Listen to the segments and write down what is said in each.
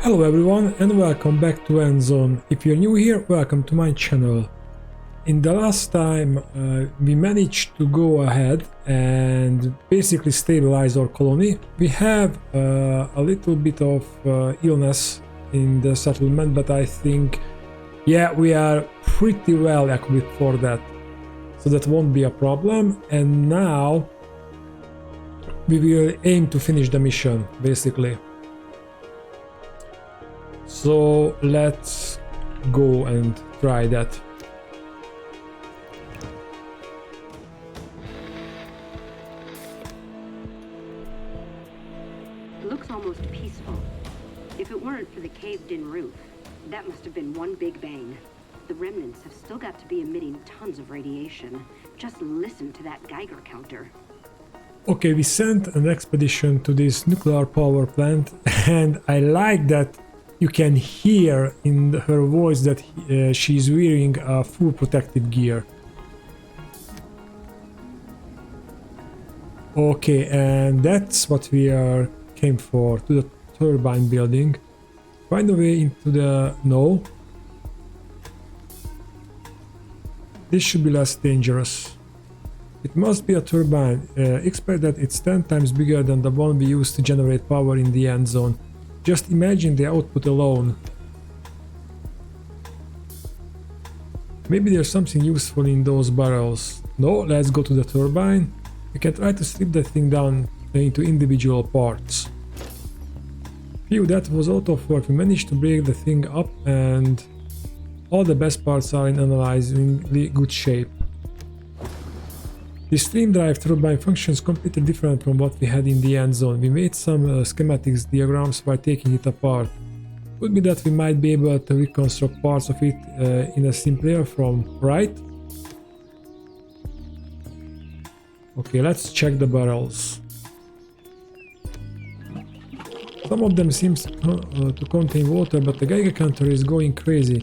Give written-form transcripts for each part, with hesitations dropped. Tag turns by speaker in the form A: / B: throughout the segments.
A: Hello everyone and welcome back to Endzone. If you're new here, welcome to my channel. In the last time we managed to go ahead and basically stabilize our colony. We have a little bit of illness in the settlement, but I think we are pretty well equipped for that. So that won't be a problem, and now we will aim to finish the mission basically. So let's go and try that.
B: It looks almost peaceful. If it weren't for the caved-in roof, that must have been one big bang. The remnants have still got to be emitting tons of radiation. Just listen to that Geiger counter.
A: Okay, we sent an expedition to this nuclear power plant, and I like that you can hear in her voice that she's wearing a full protective gear. Okay, and that's what we came for, to the turbine building. Find a way into the... no. This should be less dangerous. It must be a turbine. Expect that it's 10 times bigger than the one we used to generate power in the Endzone. Just imagine the output alone. Maybe there's something useful in those barrels. No, let's go to the turbine. We can try to strip that thing down into individual parts. Phew, that was a lot of work. We managed to break the thing up and all the best parts are in analyzingly good shape. The stream drive turbine functions completely different from what we had in the Endzone. We made some schematics diagrams by taking it apart. Could be that we might be able to reconstruct parts of it in a simpler form, right? Okay, let's check the barrels. Some of them seem to contain water, but the Geiger counter is going crazy.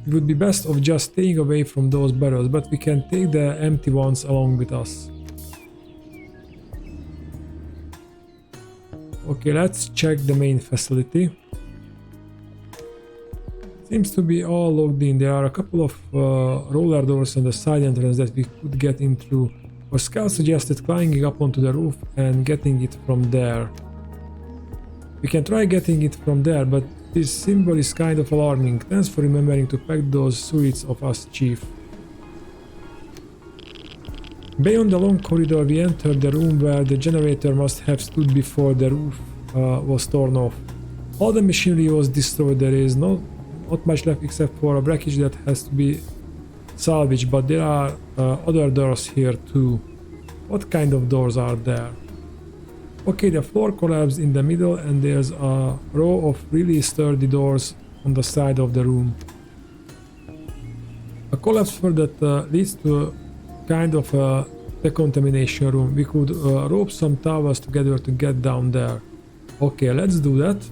A: It would be best of just staying away from those barrels, but we can take the empty ones along with us. Okay, let's check the main facility. Seems to be all logged in. There are a couple of roller doors on the side entrance that we could get in through. Our scout suggested climbing up onto the roof and getting it from there. We can try getting it from there, but this symbol is kind of alarming. Thanks for remembering to pack those suits of us, Chief. Beyond the long corridor, we entered the room where the generator must have stood before the roof was torn off. All the machinery was destroyed. There is not much left except for a wreckage that has to be salvaged, but there are other doors here too. What kind of doors are there? Okay, the floor collapsed in the middle and there's a row of really sturdy doors on the side of the room. A collapse floor that leads to a kind of a decontamination room. We could rope some towers together to get down there. Okay, let's do that.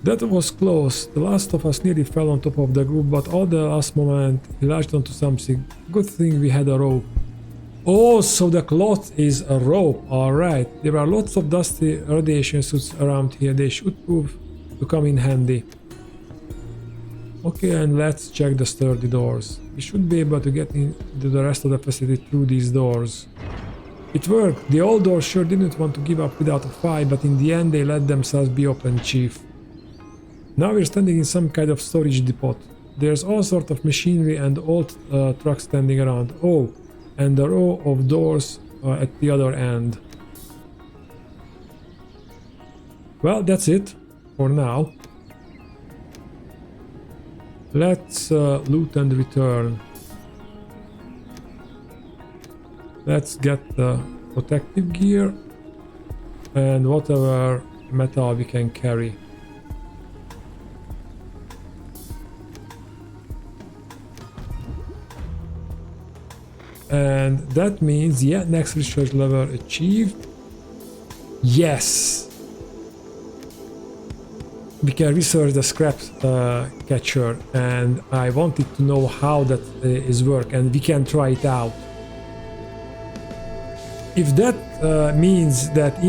A: That was close. The last of us nearly fell on top of the group, but at the last moment he latched onto something. Good thing we had a rope. Oh, so the cloth is a rope, alright. There are lots of dusty radiation suits around here, they should prove to come in handy. Okay, and let's check the sturdy doors. We should be able to get into the rest of the facility through these doors. It worked. The old doors sure didn't want to give up without a fight, but in the end they let themselves be opened, Chief. Now we're standing in some kind of storage depot. There's all sorts of machinery and old trucks standing around. Oh, and a row of doors at the other end. Well, that's it for now. Let's loot and return. Let's get the protective gear and whatever metal we can carry. And that means, next research level achieved. Yes! We can research the scrap catcher, and I wanted to know how that is work, and we can try it out. If that means that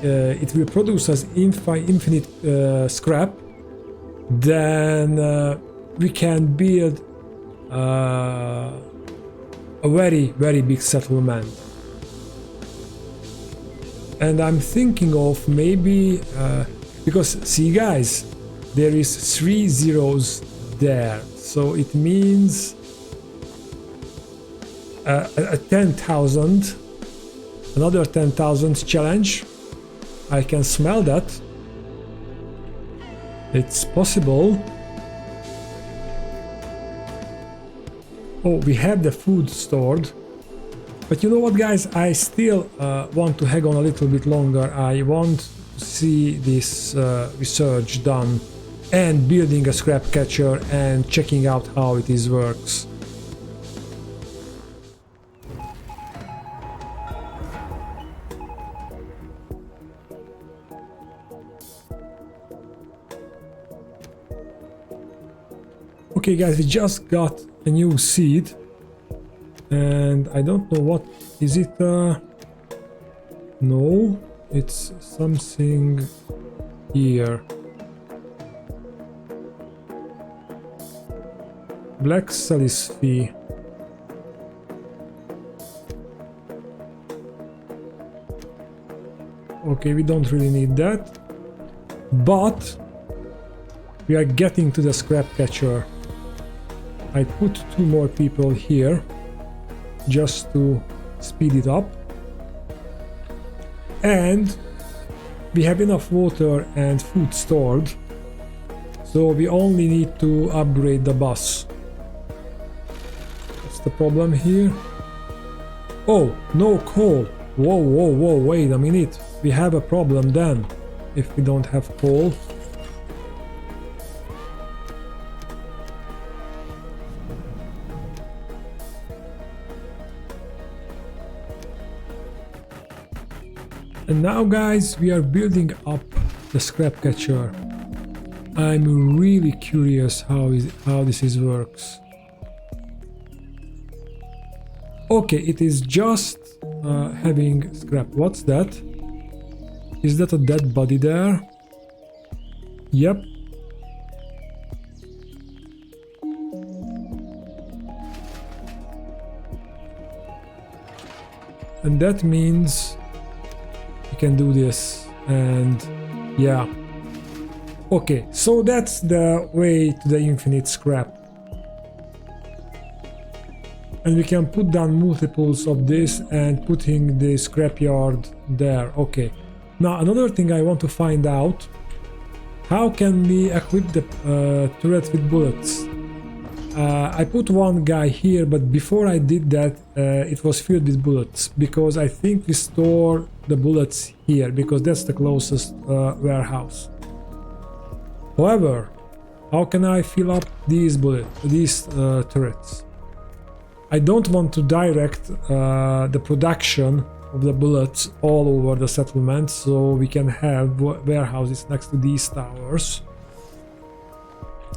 A: it will produce us infinite scrap, then we can build a very big settlement. And I'm thinking of maybe because see guys, there is 3 zeros there, so it means a 10,000, another 10,000 challenge. I can smell that. It's possible. Oh, we have the food stored. But you know what, guys? I still want to hang on a little bit longer. I want to see this research done and building a scrap catcher and checking out how it is works. Okay guys, we just got a new seed and I don't know what is it. No, it's something here. Black salisfy. Okay, we don't really need that, but we are getting to the scrap catcher. I put 2 more people here just to speed it up, and we have enough water and food stored, so we only need to upgrade the bus. What's the problem here? Oh, no coal. Whoa, wait a minute. We have a problem then if we don't have coal. And now guys, we are building up the scrap catcher. I'm really curious how this works. Okay, it is just having scrap. What's that? Is that a dead body there? Yep. And that means we can do this, and yeah. Okay, so that's the way to the infinite scrap. And we can put down multiples of this and putting the scrapyard there. Okay. Now another thing I want to find out, how can we equip the turret with bullets? I put one guy here, but before I did that it was filled with bullets, because I think we store the bullets here because that's the closest warehouse. However, how can I fill up these turrets? I don't want to direct the production of the bullets all over the settlement, so we can have warehouses next to these towers.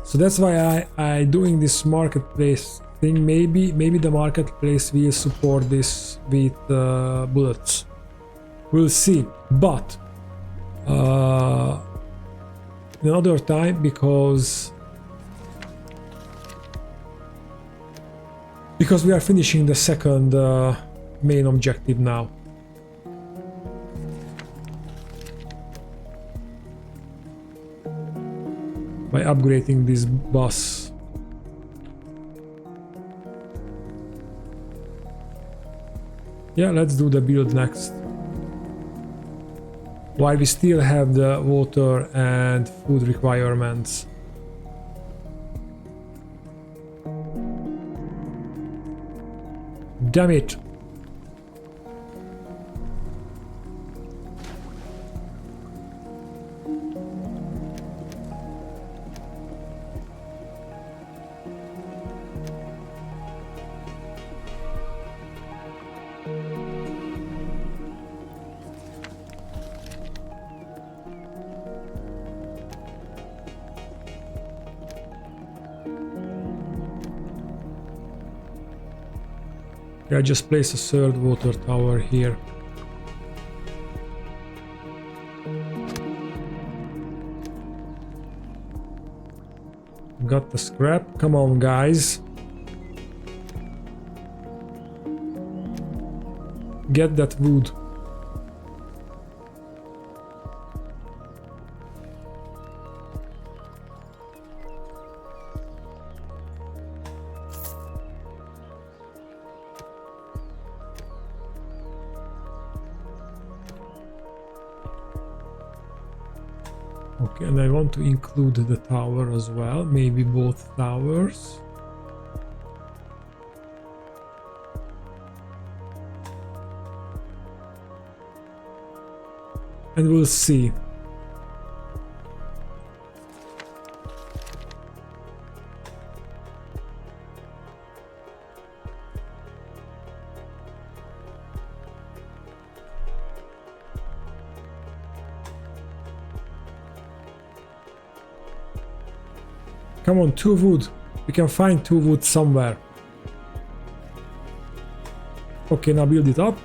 A: So that's why I doing this marketplace thing. Maybe the marketplace will support this with bullets. We'll see. But another time, because we are finishing the second main objective now. By upgrading this bus. Yeah, let's do the build next. While we still have the water and food requirements. Damn it! I just place a third water tower here. Got the scrap. Come on, guys. Get that wood. Okay, and I want to include the tower as well, maybe both towers. And we'll see. Come on, 2 wood. We can find 2 wood somewhere. Okay, now build it up.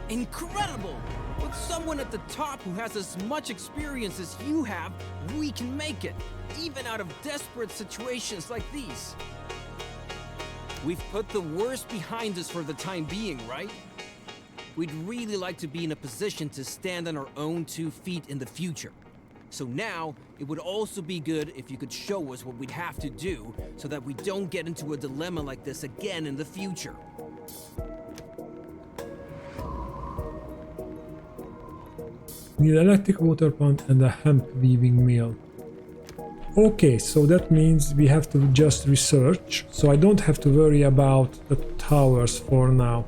C: Incredible! With someone at the top who has as much experience as you have, we can make it, even out of desperate situations like these. We've put the worst behind us for the time being, right? We'd really like to be in a position to stand on our own 2 feet in the future. So now, it would also be good if you could show us what we'd have to do so that we don't get into a dilemma like this again in the future.
A: Need electric water pump and a hemp weaving mill. Okay, so that means we have to just research, so I don't have to worry about the towers for now.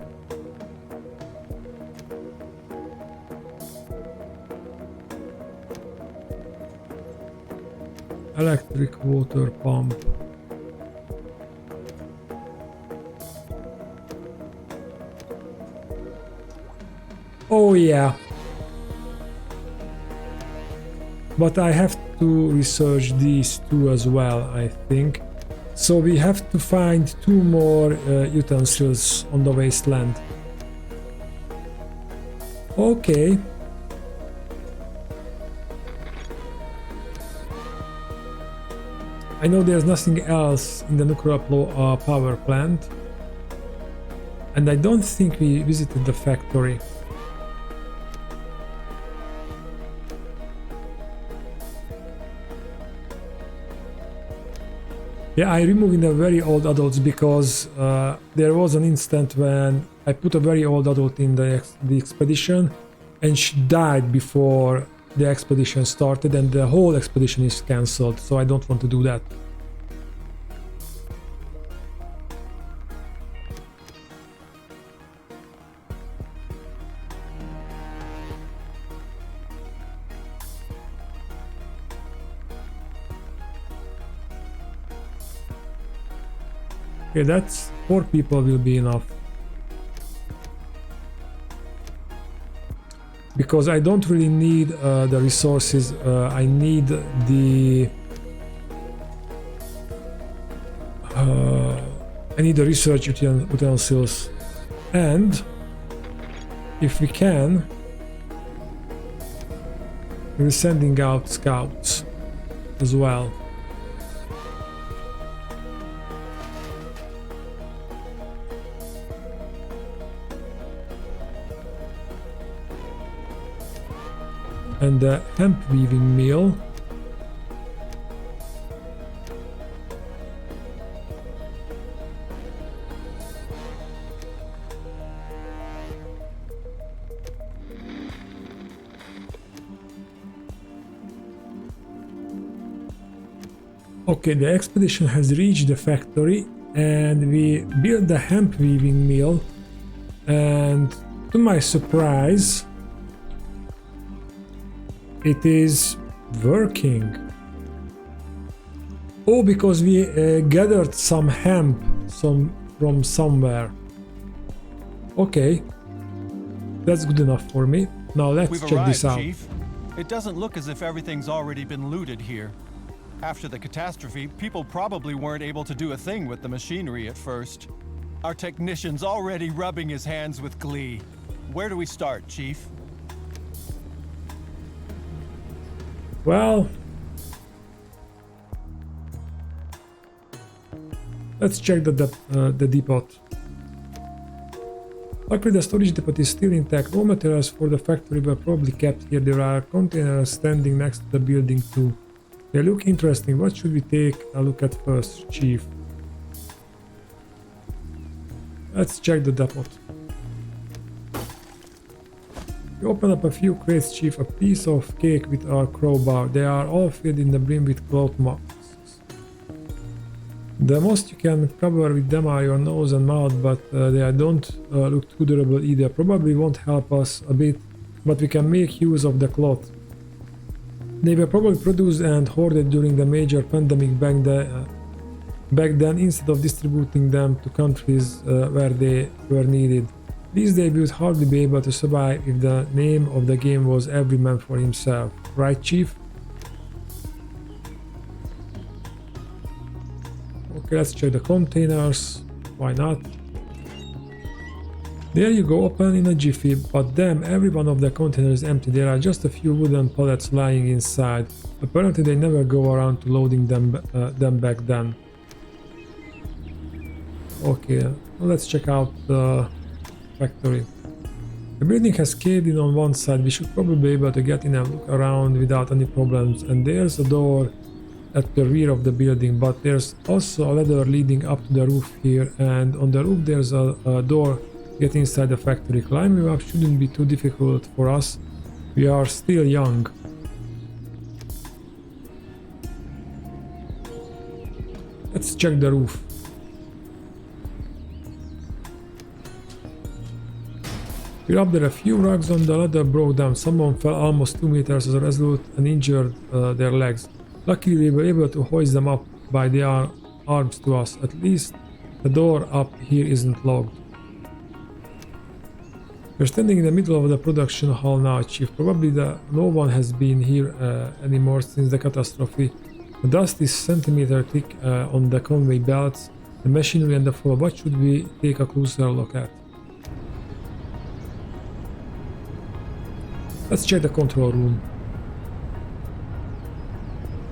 A: Electric water pump. Oh yeah. But I have to research these 2 as well, I think. So we have to find 2 more utensils on the wasteland. Okay. I know there's nothing else in the nuclear power plant. And I don't think we visited the factory. Yeah, I removed the very old adults because there was an instant when I put a very old adult in the expedition and she died before the expedition started and the whole expedition is cancelled, so I don't want to do that. Okay, that's 4 people will be enough. Because I don't really need the resources, I need the research utensils, and if we can, we're sending out scouts as well. And the hemp weaving mill. Okay, the expedition has reached the factory and we built the hemp weaving mill, and to my surprise it is working. Oh, because we gathered some hemp from somewhere. Okay, that's good enough for me. Now let's check this out.
D: Chief. It doesn't look as if everything's already been looted here. After the catastrophe, people probably weren't able to do a thing with the machinery at first. Our technician's already rubbing his hands with glee. Where do we start, Chief?
A: Well, let's check the depot. Luckily the storage depot is still intact. Raw materials for the factory were probably kept here. There are containers standing next to the building too. They look interesting. What should we take a look at first, Chief? Let's check the depot. We open up a few crates, Chief. A piece of cake with our crowbar. They are all filled in the brim with cloth masks. The most you can cover with them are your nose and mouth, but they don't look too durable either. Probably won't help us a bit, but we can make use of the cloth. They were probably produced and hoarded during the major pandemic back then instead of distributing them to countries where they were needed. These days we would hardly be able to survive if the name of the game was every man for himself. Right, Chief? Okay, let's check the containers. Why not? There you go, open in a jiffy, but damn, every one of the containers is empty. There are just a few wooden pallets lying inside. Apparently they never go around to loading them back then. Okay, let's check out the factory. The building has caved in on one side. We should probably be able to get in and look around without any problems. And there's a door at the rear of the building, but there's also a ladder leading up to the roof here, and on the roof there's a door getting inside the factory. Climbing up shouldn't be too difficult for us. We are still young. Let's check the roof. We're up there. A few rugs on the ladder broke down. Someone fell almost 2 meters as a result and injured their legs. Luckily we were able to hoist them up by their arms to us. At least the door up here isn't locked. We're standing in the middle of the production hall now, Chief. Probably no one has been here anymore since the catastrophe. The dust is centimeter thick on the conveyor belts, the machinery and the floor. What should we take a closer look at? Let's check the control room.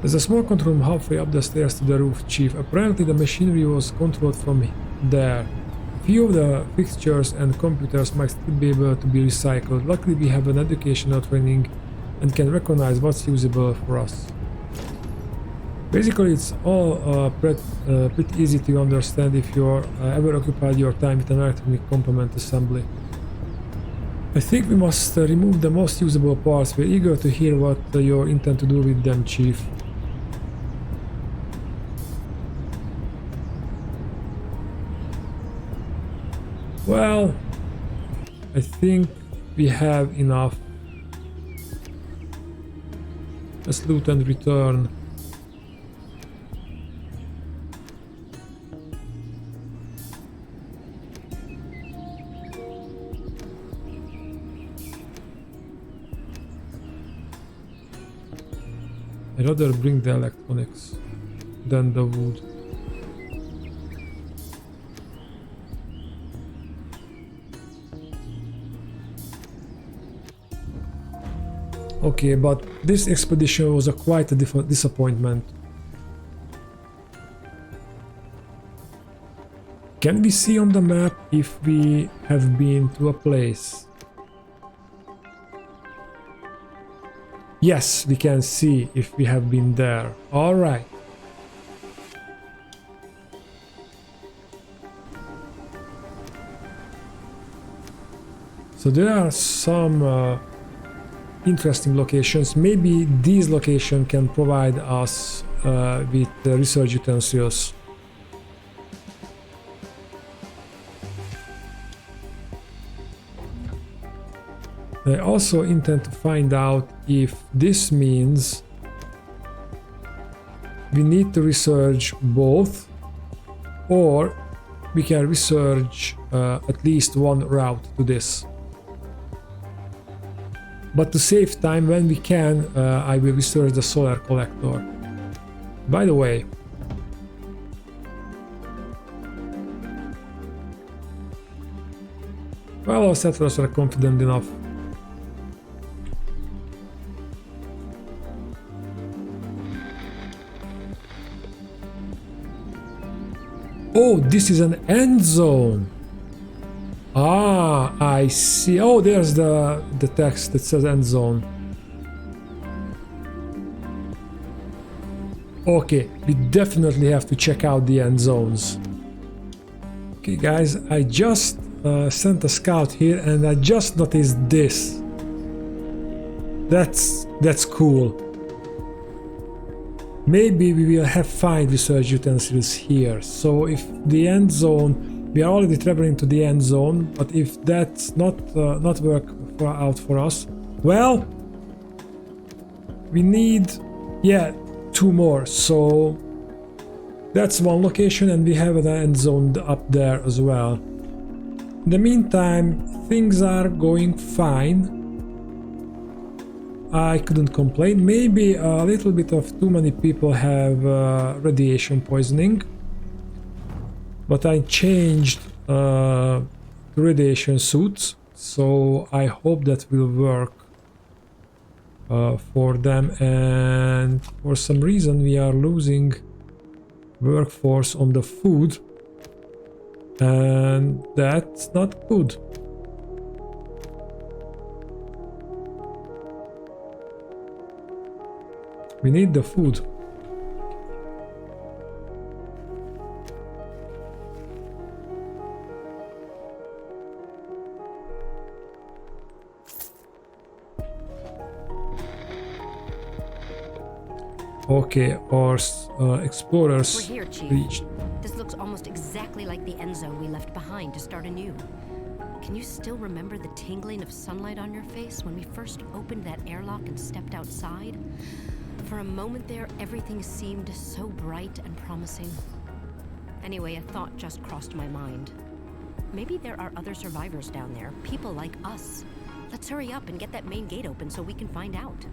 A: There's a small control room halfway up the stairs to the roof, Chief. Apparently the machinery was controlled from there. A few of the fixtures and computers might still be able to be recycled. Luckily we have an educational training and can recognize what's usable for us. Basically it's all pretty easy to understand if you're ever occupied your time with an electronic component assembly. I think we must remove the most usable parts. We're eager to hear what you intend to do with them, Chief. Well, I think we have enough. Let's loot and return. I'd rather bring the electronics than the wood. Okay, but this expedition was quite a disappointment. Can we see on the map if we have been to a place? Yes, we can see if we have been there. All right. So there are some interesting locations. Maybe these locations can provide us with research utensils. I also intend to find out if this means we need to research both, or we can research at least one route to this. But to save time, when we can, I will research the solar collector. By the way, well, our settlers are confident enough. Oh, this is an end zone. Ah, I see. Oh, there's the text that says end zone. Okay, we definitely have to check out the end zones. Okay, guys, I just sent a scout here, and I just noticed this. That's cool. Maybe we will have fine research utensils here. So if the end zone, we are already traveling to the end zone, but if that's not work out for us, well, we need, yeah, 2 more. So that's one location, and we have an end zone up there as well. In the meantime, things are going fine. I couldn't complain. Maybe a little bit of too many people have radiation poisoning, but I changed to radiation suits, so I hope that will work for them. And for some reason we are losing workforce on the food, and that's not good. We need the food. Okay, our explorers
B: We're here, Chief.
A: reached.
B: This looks almost exactly like the end zone we left behind to start anew. Can you still remember the tingling of sunlight on your face when we first opened that airlock and stepped outside? For a moment there, everything seemed so bright and promising. Anyway, a thought just crossed my mind. Maybe there are other survivors down there, people like us. Let's hurry up and get that main gate open so we can find out.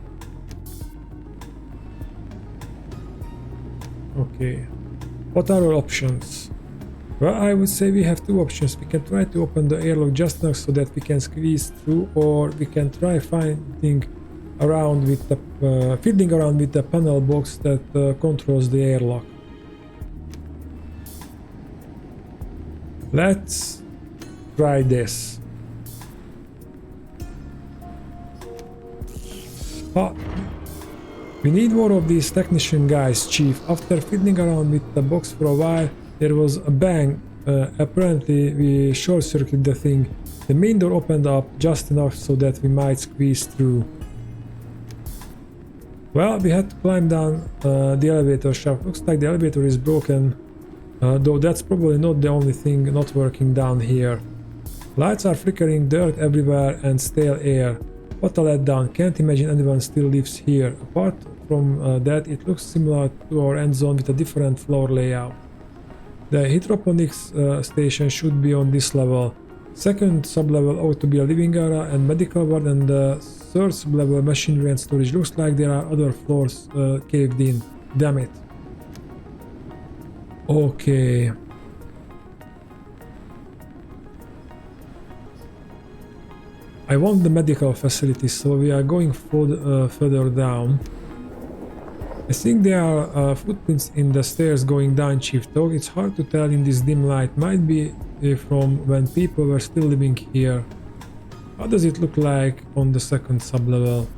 A: Okay, what are our options? Well, I would say we have 2 options. We can try to open the airlock just enough so that we can squeeze through, or we can try fiddling around with the panel box that controls the airlock. Let's try this. We need more of these technician guys, Chief. After fiddling around with the box for a while, there was a bang. Apparently we short-circuited the thing. The main door opened up just enough so that we might squeeze through. Well, we had to climb down the elevator shaft. Looks like the elevator is broken, though that's probably not the only thing not working down here. Lights are flickering, dirt everywhere, and stale air. What a letdown. Can't imagine anyone still lives here. Apart from that, it looks similar to our end zone with a different floor layout. The hydroponics station should be on this level. Second sublevel ought to be a living area and medical ward, and the third sublevel machinery and storage. Looks like there are other floors caved in. Damn it. Okay. I want the medical facilities, so we are going further down. I think there are footprints in the stairs going down, Chief, though it's hard to tell in this dim light. Might be from when people were still living here. How does it look like on the second sublevel?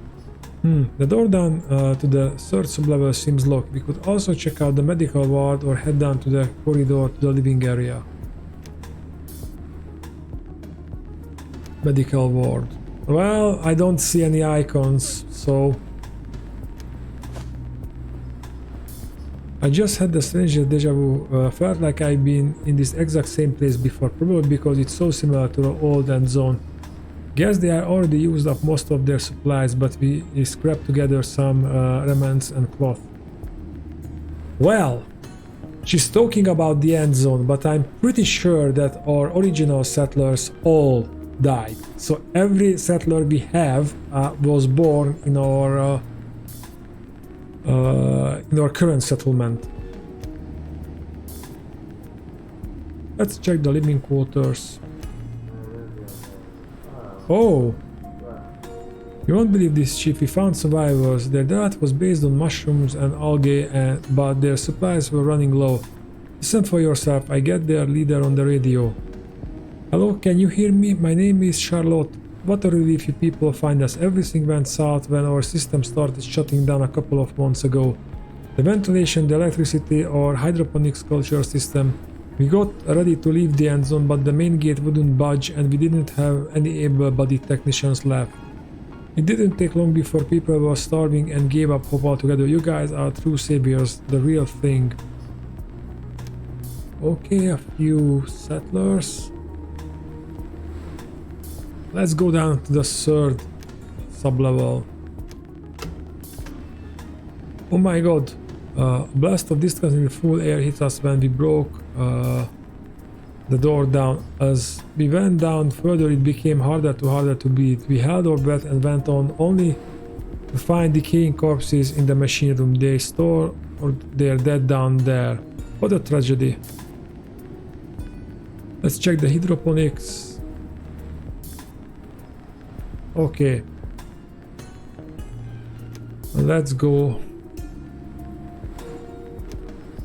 A: The door down to the third sublevel seems locked. We could also check out the medical ward or head down to the corridor to the living area. Medical ward. Well, I don't see any icons, so I just had the strangest deja vu. Felt like I've been in this exact same place before, probably because it's so similar to the old Endzone. Guess they are already used up most of their supplies, but we scrapped together some remnants and cloth. Well, she's talking about the Endzone, but I'm pretty sure that our original settlers all died. So every settler we have was born in our current settlement. Let's check the living quarters. Oh, you won't believe this, Chief. We found survivors. Their diet was based on mushrooms and algae, but their supplies were running low. Listen for yourself, I get their leader on the radio. Hello, can you hear me? My name is Charlotte. What a relief you people find us. Everything went south when our system started shutting down a couple of months ago. The ventilation, the electricity, our hydroponics culture system. We got ready to leave the end zone, but the main gate wouldn't budge and we didn't have any able-bodied technicians left. It didn't take long before people were starving and gave up hope altogether. You guys are true saviors, the real thing. Okay, a few settlers. Let's go down to the third sublevel. Oh my god. A blast of distance in the full air hit us when we broke the door down. As we went down further, it became harder to breathe. We held our breath and went on, only to find decaying corpses in the machine room. They store their dead down there. What a tragedy. Let's check the hydroponics. Okay. Let's go.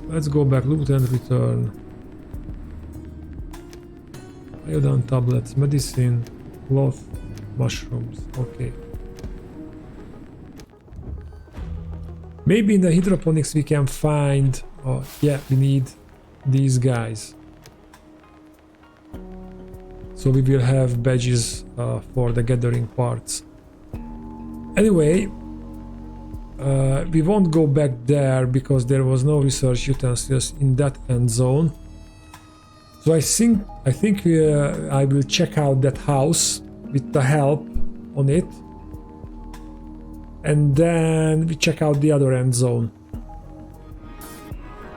A: Let's go back, loot and return. Iodine tablets, medicine, cloth, mushrooms. Okay. Maybe in the hydroponics we can find... Oh, yeah, we need these guys. So we will have badges for the gathering parts. Anyway, we won't go back there because there was no research utensils in that end zone. So I think I will check out that house with the help on it, and then we check out the other end zone.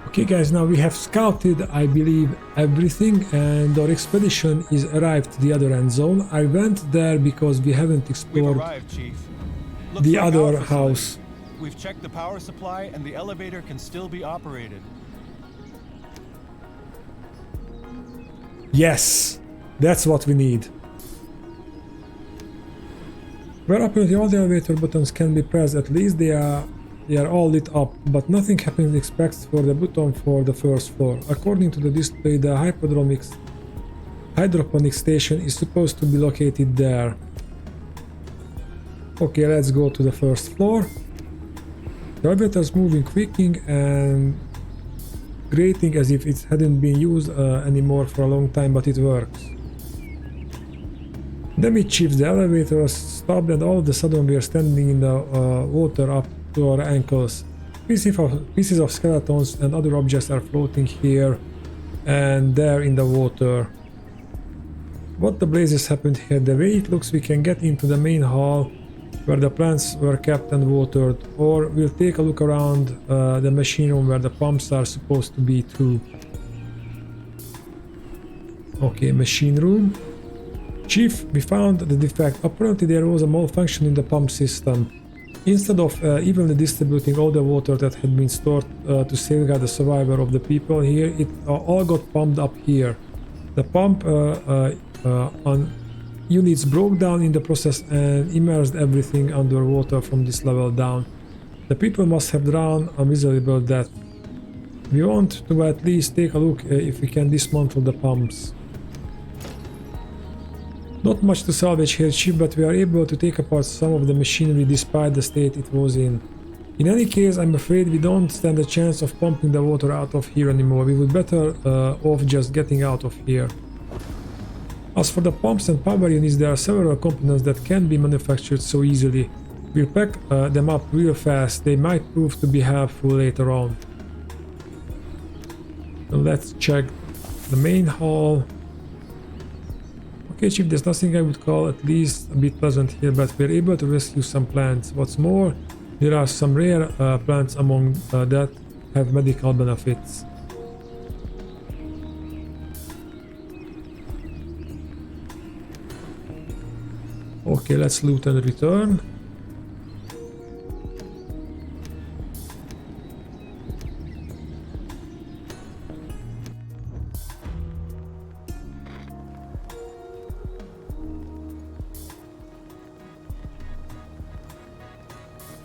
A: Okay guys, now we have scouted, I believe, everything, and our expedition is arrived to the other end zone. I went there because we haven't explored the other house.
D: We've checked the power supply and the elevator can still be operated.
A: Yes, that's what we need. Where apparently all the elevator buttons can be pressed, at least they are all lit up, but nothing happens except for the button for the first floor. According to the display, the hydroponic station is supposed to be located there. Okay, let's go to the first floor. The elevator is moving, creaking and grating as if it hadn't been used anymore for a long time, but it works. Then we shift the elevator, stopped, and all of a sudden we are standing in the water up to our ankles. Pieces of skeletons and other objects are floating here and there in the water. What the blazes happened here? The way it looks, we can get into the main hall where the plants were kept and watered, or we'll take a look around the machine room where the pumps are supposed to be too. Okay, machine room. Chief, we found the defect. Apparently there was a malfunction in the pump system. Instead of evenly distributing all the water that had been stored to safeguard the survival of the people here, it all got pumped up here. The pump on units broke down in the process and immersed everything underwater from this level down. The people must have drowned a miserable death. We want to at least take a look if we can dismantle the pumps. Not much to salvage here, Chief, but we are able to take apart some of the machinery despite the state it was in. In any case, I'm afraid we don't stand a chance of pumping the water out of here anymore. We would better off just getting out of here. As for the pumps and power units, there are several components that can be manufactured so easily. We'll pack them up real fast. They might prove to be helpful later on. So let's check the main hall. Okay, Chief, there's nothing I would call at least a bit pleasant here, but we're able to rescue some plants. What's more, there are some rare plants among that have medical benefits. Okay, let's loot and return.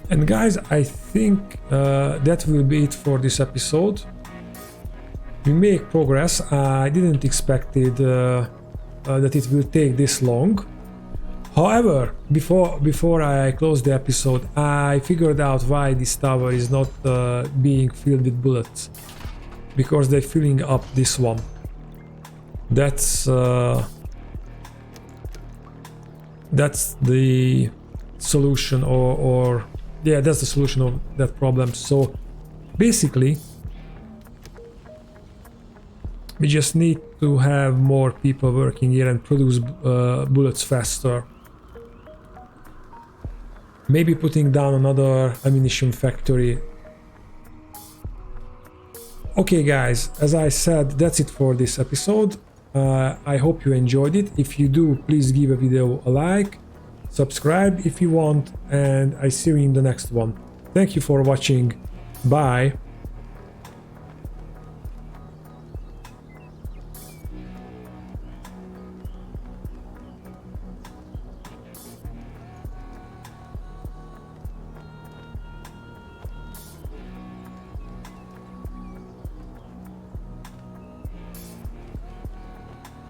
A: And guys, I think that will be it for this episode. we make progress. I didn't expect it that it will take this long. However, before I close the episode, I figured out why this tower is not being filled with bullets. Because they're filling up this one. That's the solution, or yeah, that's the solution of that problem. So basically, we just need to have more people working here and produce bullets faster. Maybe putting down another ammunition factory. Okay guys, as I said, that's it for this episode. I hope you enjoyed it. If you do, please give a video a like, subscribe if you want, and I see you in the next one. Thank you for watching. Bye.